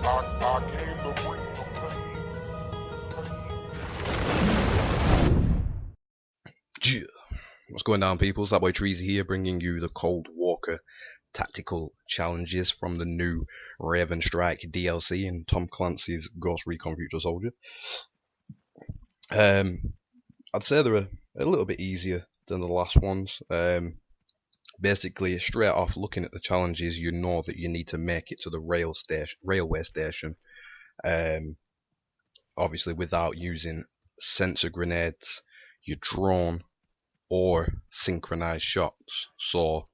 I came to bring the Yeah. What's going down, people? It's that boy Treezy here, bringing you the Cold Walker tactical challenges from the new Raven Strike DLC and Tom Clancy's Ghost Recon Future Soldier. I'd say they're a little bit easier than the last ones. Basically, straight off looking at the challenges, you know that you need to make it to the railway station. Obviously, without using sensor grenades, your drone, or synchronized shots. So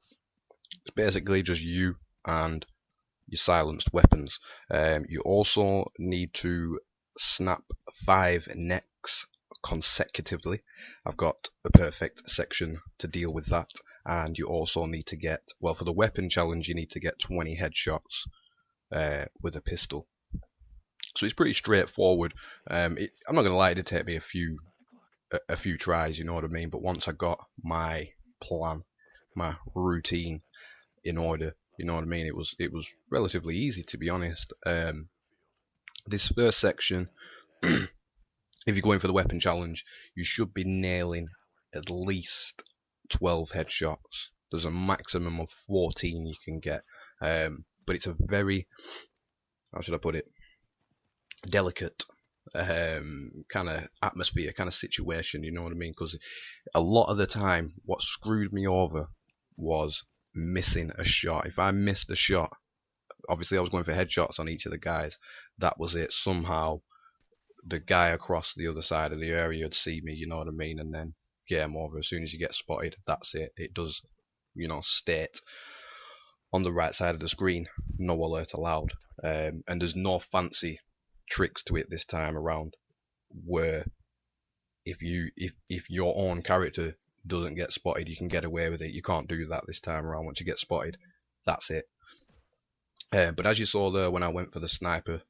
it's basically just you and your silenced weapons. You also need to snap 5 necks consecutively. I've got a perfect section to deal with that. And you also need to get, well, for the weapon challenge, you need to get 20 headshots with a pistol. So it's pretty straightforward. I'm not gonna lie, it did take me a few tries, you know what I mean. But once I got my plan, my routine in order, you know what I mean, it was relatively easy, to be honest. This first section, if you're going for the weapon challenge, you should be nailing at least 12 headshots. There's a maximum of 14 you can get, but it's a very, how should I put it, delicate kind of atmosphere, kind of situation, you know what I mean? Because a lot of the time, what screwed me over was missing a shot. If I missed a shot, obviously I was going for headshots on each of the guys. That was it. Somehow, the guy across the other side of the area would see me, you know what I mean? And then game over. As soon as you get spotted, that's it. It does, you know, state on the right side of the screen, no alert allowed. And there's no fancy tricks to it this time around, where if your own character doesn't get spotted, you can get away with it. You can't do that this time around. Once you get spotted, that's it. But as you saw there, when I went for the sniper,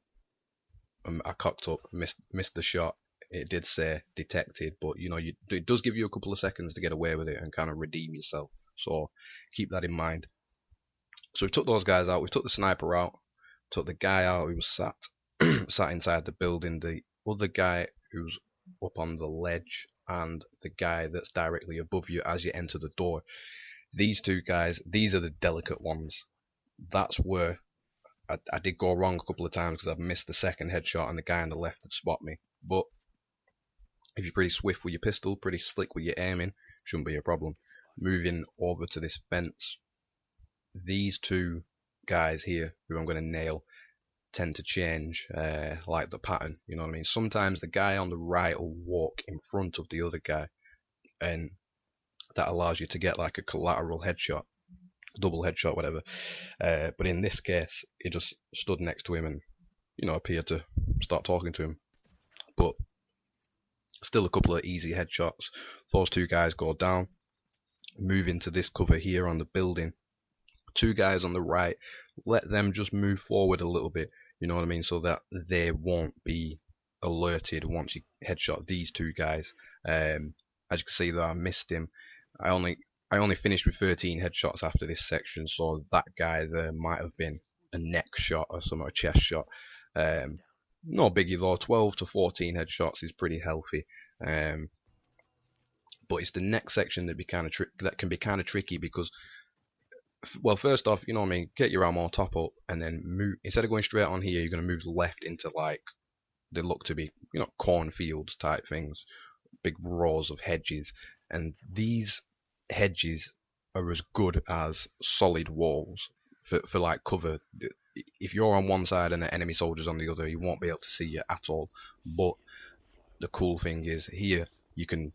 I cocked up, missed the shot. It did say detected, but you know, it does give you a couple of seconds to get away with it and kind of redeem yourself. So keep that in mind. So we took those guys out. We took the sniper out. Took the guy out who was sat inside the building. The other guy who's up on the ledge, and the guy that's directly above you as you enter the door. These two guys, these are the delicate ones. That's where I did go wrong a couple of times because I've missed the second headshot and the guy on the left would spot me. But if you're pretty swift with your pistol, pretty slick with your aiming, shouldn't be a problem. Moving over to this fence, these two guys here, who I'm going to nail, tend to change like the pattern, you know what I mean. Sometimes the guy on the right will walk in front of the other guy, and that allows you to get like a collateral headshot, double headshot, whatever. But in this case, he just stood next to him and, you know, appeared to start talking to him. But still a couple of easy headshots. Those two guys go down. Move into this cover here on the building. Two guys on the right, let them just move forward a little bit, you know what I mean, so that they won't be alerted once you headshot these two guys. As you can see there, I missed him. I only finished with 13 headshots after this section, so that guy there might have been a neck shot or some, a chest shot. No biggie though. 12 to 14 headshots is pretty healthy. But it's the next section that can be kind of tricky because, well, first off, you know what I mean, get your ammo, top up, and then move. Instead of going straight on here, you're going to move left into, like, they look to be, you know, cornfields type things, big rows of hedges, and these hedges are as good as solid walls for like cover. If you're on one side and the enemy soldiers on the other, you won't be able to see you at all. But the cool thing is here you can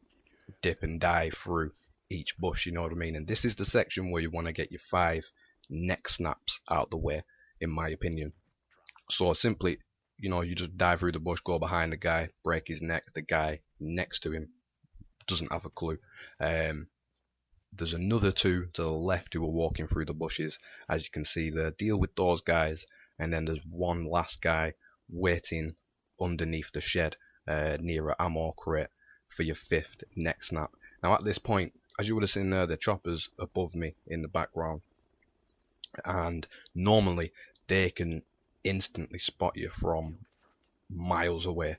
dip and dive through each bush, you know what I mean. And this is the section where you want to get your 5 neck snaps out the way, in my opinion. So simply, you know, you just dive through the bush, go behind the guy, break his neck. The guy next to him doesn't have a clue. There's another two to the left who are walking through the bushes, as you can see there. Deal with those guys, and then there's one last guy waiting underneath the shed near an ammo crate for your 5th neck snap. Now at this point, as you would have seen there, the choppers above me in the background, and normally they can instantly spot you from miles away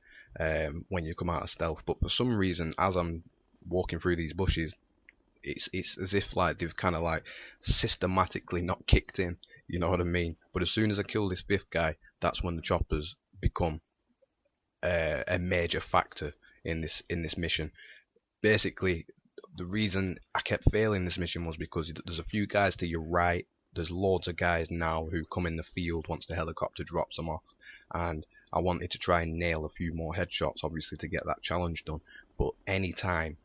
when you come out of stealth. But for some reason, as I'm walking through these bushes, it's as if like they've kind of like systematically not kicked in, you know what I mean? But as soon as I kill this fifth guy, that's when the choppers become a major factor in this mission. Basically, the reason I kept failing this mission was because there's a few guys to your right. There's loads of guys now who come in the field once the helicopter drops them off, and I wanted to try and nail a few more headshots, obviously, to get that challenge done. But any time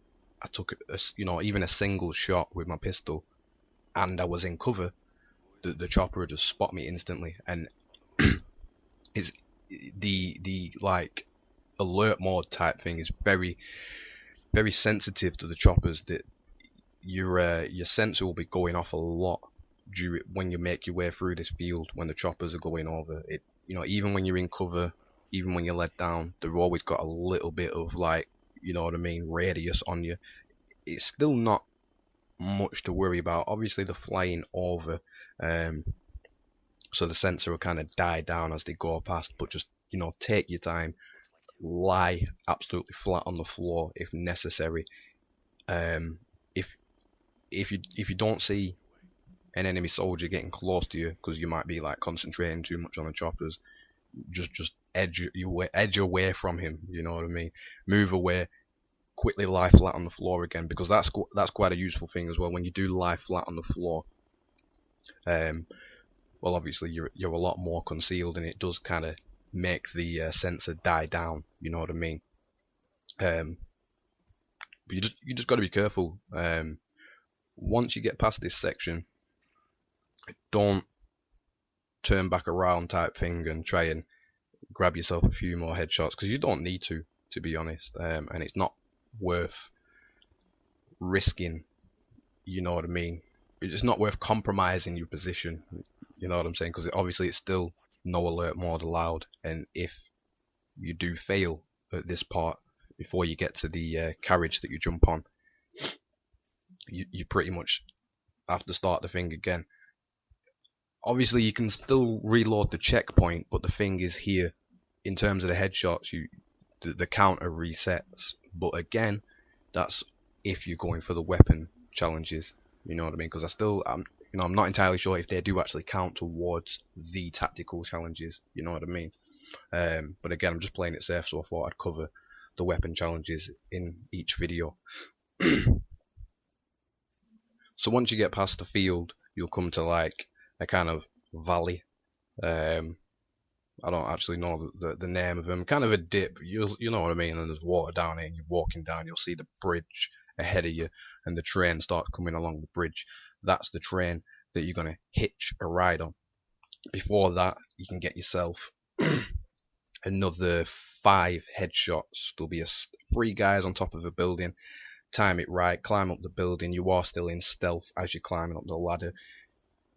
I took even a single shot with my pistol, and I was in cover, the chopper would just spot me instantly. And it's the like alert mode type thing is very very sensitive to the choppers. That your sensor will be going off a lot when you make your way through this field when the choppers are going over it. Even when you're in cover, even when you're let down, they've always got a little bit of, like, you know what I mean, radius on you. It's still not much to worry about. Obviously they're flying over, so the sensor will kind of die down as they go past, but just take your time, lie absolutely flat on the floor if necessary. If you don't see an enemy soldier getting close to you because you might be like concentrating too much on the choppers, just edge away from him, you know what I mean? Move away, quickly lie flat on the floor again, because that's quite a useful thing as well. When you do lie flat on the floor, well, obviously you're a lot more concealed, and it does kind of make the sensor die down, you know what I mean? But you just got to be careful. Once you get past this section, don't turn back around type thing and try and grab yourself a few more headshots, because you don't need to be honest, and it's not worth risking, you know what I mean? It's not worth compromising your position, you know what I'm saying? Because obviously it's still no alert mode allowed, and if you do fail at this part before you get to the carriage that you jump on, you pretty much have to start the thing again. Obviously you can still reload the checkpoint, but the thing is, here in terms of the headshots, the counter resets. But again, that's if you're going for the weapon challenges, you know what I mean? Because I'm not entirely sure if they do actually count towards the tactical challenges, you know what I mean? But again, I'm just playing it safe, so I thought I'd cover the weapon challenges in each video. So once you get past the field, you'll come to like a kind of valley. I don't actually know the name of them. Kind of a dip, you know what I mean? And there's water down here, and you're walking down, you'll see the bridge ahead of you, and the train starts coming along the bridge. That's the train that you're going to hitch a ride on. Before that, you can get yourself another 5 headshots. There'll be 3 guys on top of a building. Time it right, climb up the building. You are still in stealth as you're climbing up the ladder.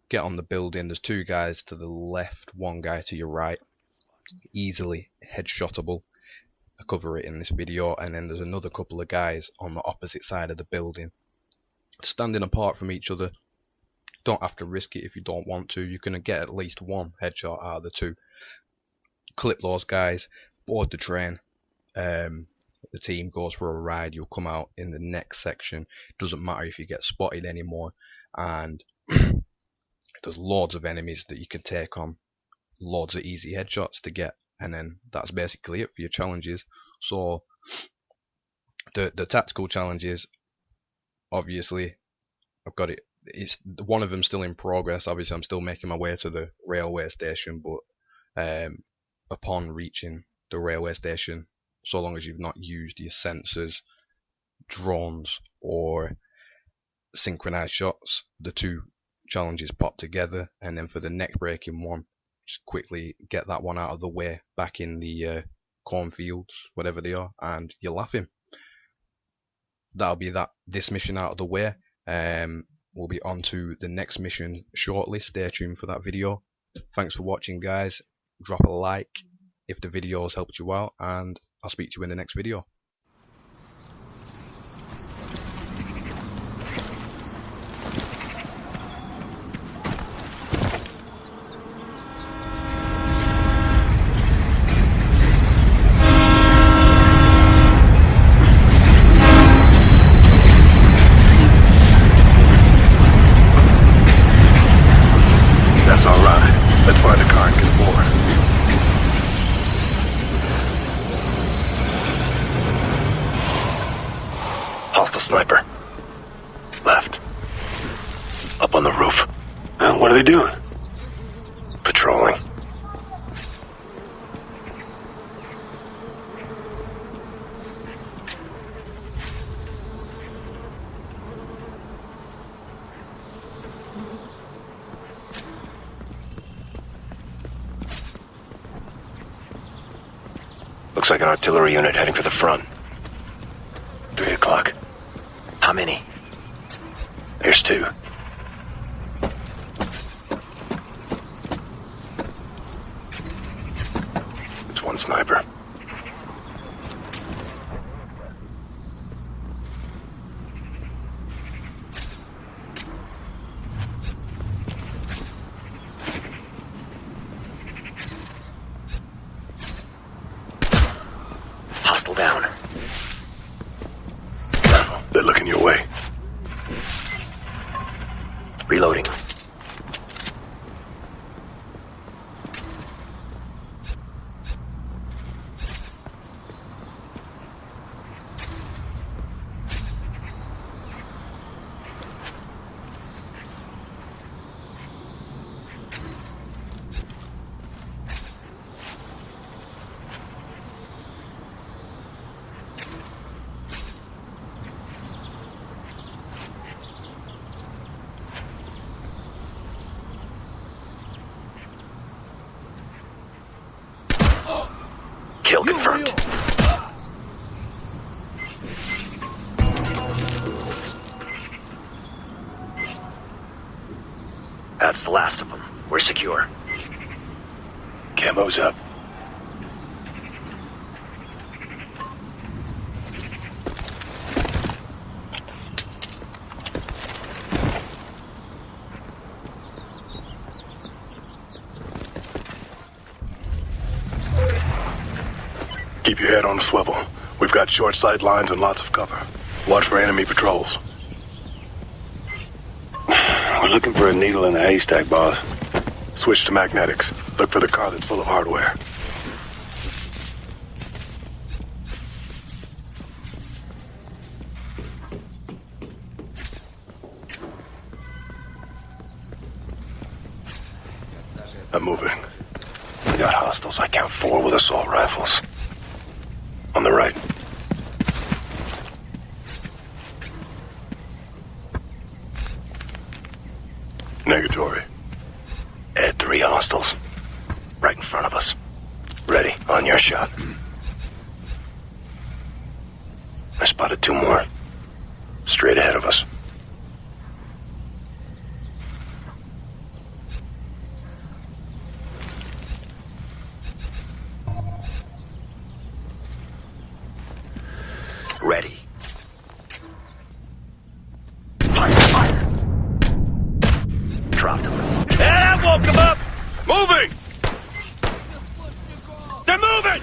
Get on the building. There's 2 guys to the left, 1 guy to your right. Easily headshotable. I cover it in this video. And then there's another couple of guys on the opposite side of the building, standing apart from each other. Don't have to risk it if you don't want to. You can get at least 1 headshot out of the 2. Clip those guys, board the train. The team goes for a ride. You'll come out in the next section. It doesn't matter if you get spotted anymore, and there's loads of enemies that you can take on, loads of easy headshots to get, and then that's basically it for your challenges. So the tactical challenges, obviously I've got it, it's one of them still in progress. Obviously I'm still making my way to the railway station, but upon reaching the railway station, so long as you've not used your sensors, drones, or synchronized shots, the 2 challenges pop together. And then for the neck breaking one, just quickly get that one out of the way, back in the cornfields, whatever they are, and you're laughing. That'll be this mission out of the way. We'll be on to the next mission shortly. Stay tuned for that video. Thanks for watching, guys. Drop a like if the video has helped you out, and I'll speak to you in the next video. What are they doing? Patrolling. Looks like an artillery unit heading for the front. 3 o'clock. How many? There's 2. It's 1 sniper. Hostile down. They're looking your way. Reloading. Kill confirmed. That's the last of them. We're secure. Camo's up. Keep your head on the swivel. We've got short sight lines and lots of cover. Watch for enemy patrols. We're looking for a needle in the haystack, boss. Switch to magnetics. Look for the car that's full of hardware. I'm moving. We got hostiles. I count 4 with assault rifles. On the right. Negatory. Add 3 hostiles. Right in front of us. Ready. On your shot. I spotted 2 more. Straight ahead of us. Ready. Fire, fire. Dropped him. That woke him up! Moving! They're moving!